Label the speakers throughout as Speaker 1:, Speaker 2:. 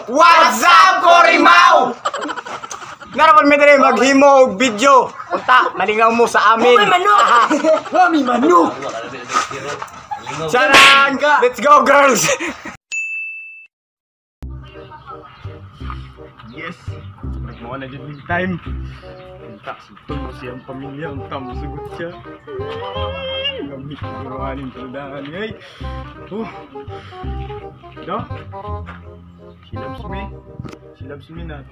Speaker 1: What's up, Korimaw? Nga naman may dali maghimo og video. Unta, malingaw mo sa amin.
Speaker 2: May manok! May manok!
Speaker 1: Charang! Let's go, girls! Yes! Nagmawa na din yung time. Unta, sutong mo siyang pamilya. Unta, masugot siya. Gamit ko ruhanin tandaan. Hey! No? She loves me. She loves me not.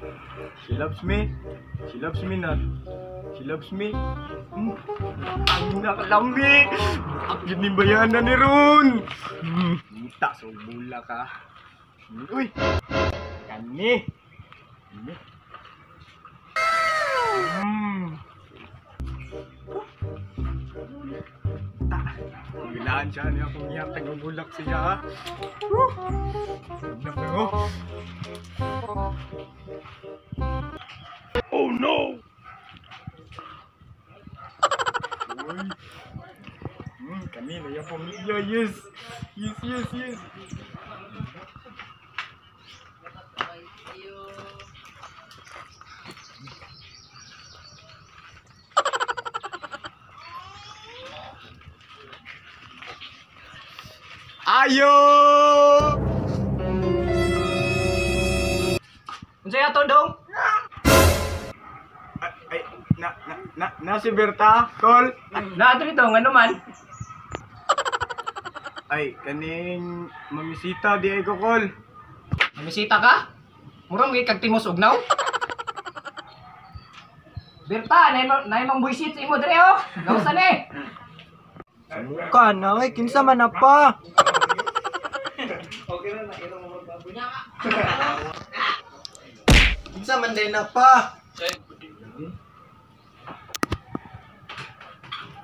Speaker 1: She loves me. She loves me not. She loves me. Ang nakalambi. Akit ni bayanan ni Ron. Kita so bula ka. Uy. Kani. Bilaan siya niya kung iyak nagugulak siya. Oh no! Kanina yung pamilya, yes! Yes! Ayo!
Speaker 2: Unsay ato dong?
Speaker 1: Na si Berta, Col.
Speaker 2: Naato nito, nga naman.
Speaker 1: Ay, kaning mamisita di ay ko, Col.
Speaker 2: Namisita ka? Murang may kagtimos ugnaw? Berta, naay mang buisit sa imo dre oh. Gawsan eh.
Speaker 1: Ka na, ay, kinsa man na pa. Kinsa man din na pa.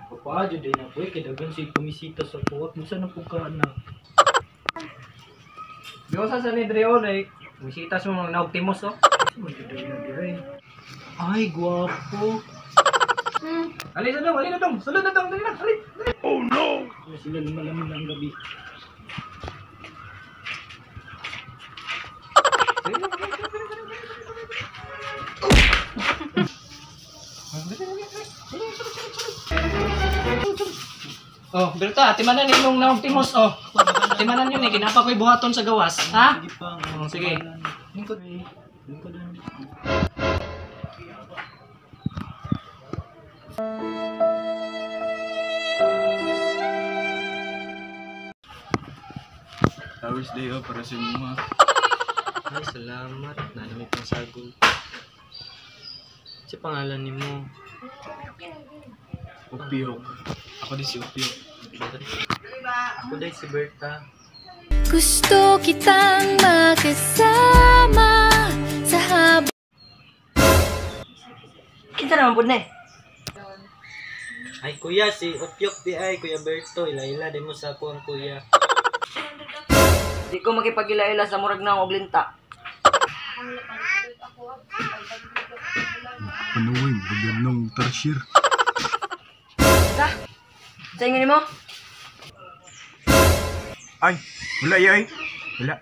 Speaker 3: Papa, jud na po kay dagan si kumisita sa puot. Unsa na po ka na?
Speaker 2: Gawsan sa ni dre oh, like buisita sa mga naugtimos oh.
Speaker 3: Ay, gwapo.
Speaker 2: Ali na dong. Sulod na dong, dali na. Ali.
Speaker 1: Oh no!
Speaker 3: Sila lumalamin na ang gabi.
Speaker 2: Oh, Berta, timanan ninong naugtimos oh. Timanan yun eh, kinapa ko'y buhaton sa gawas. Ha?
Speaker 3: Sige pa.
Speaker 2: Oh, sige.
Speaker 3: Lingkod lang.
Speaker 1: Tawis day oh, para sa inyo.
Speaker 3: Ay, salamat. Nanami pang sagol. Si pangalan ni mo?
Speaker 1: Upiyok. Ako din si Upiyok.
Speaker 3: Ako dahil si Berta.
Speaker 4: Gusto kitang makasama sa habang.
Speaker 2: Kita naman po na eh.
Speaker 3: Ay, kuya, si Opyok di ay. Kuya Berto, ila-ila din mo sa ako ang kuya.
Speaker 2: Di ko makipag-ila-ila sa murag na og linta.
Speaker 1: Panuwi, bigyan ng tarsier.
Speaker 2: Sa ingin mo?
Speaker 1: Ay, wala yay. Wala.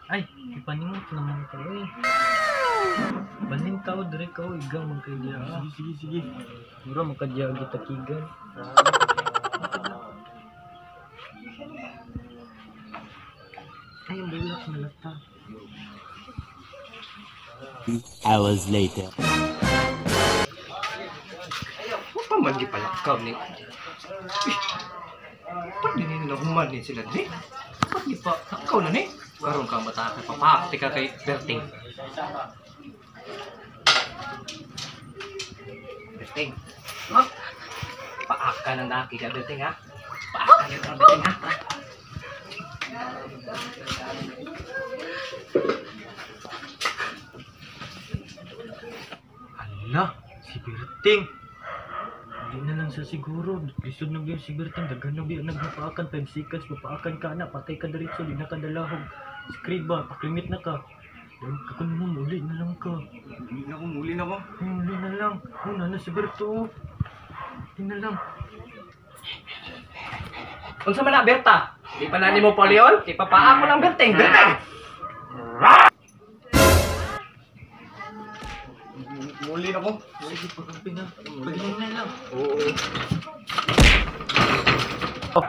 Speaker 3: Ay, ipanimot naman ka eh. Banin tao, dire ka o igang magkadya.
Speaker 1: Sige.
Speaker 3: Mura magkadya kita kigan. Ay, ang bulak na lata.
Speaker 5: Hours later.
Speaker 2: Huwag pa man di palakaw ni. Ba't di nila nahuman ni sila dali? Ba't di pa nakaw na ni? Karoon kang bata ka papakti ka kay Berting. Berting. Paaka ng naki ka Berting ha? Paaka ng Berting ha?
Speaker 3: Hala, si Berting. Hindi na lang sa siguro. Lisod na biya si Berting. Dagan na biya nagpapaakan. 5 seconds, papaakan ka na. Patay ka diretso. Di na ka dalahog. Skriba, paklimit na ka. Yan, kakon mo, muli na lang ka.
Speaker 1: Muli na ko.
Speaker 3: Muli na lang. Muna na si Berto. Muli na lang.
Speaker 2: Unsa man na Berta? Di pa na mo Polion, ipapaa ko ng Berting. Berting!
Speaker 1: Muli na ko.
Speaker 3: Sige, pagkampi na. Pagkampi na lang.
Speaker 1: Oo.
Speaker 2: Oh,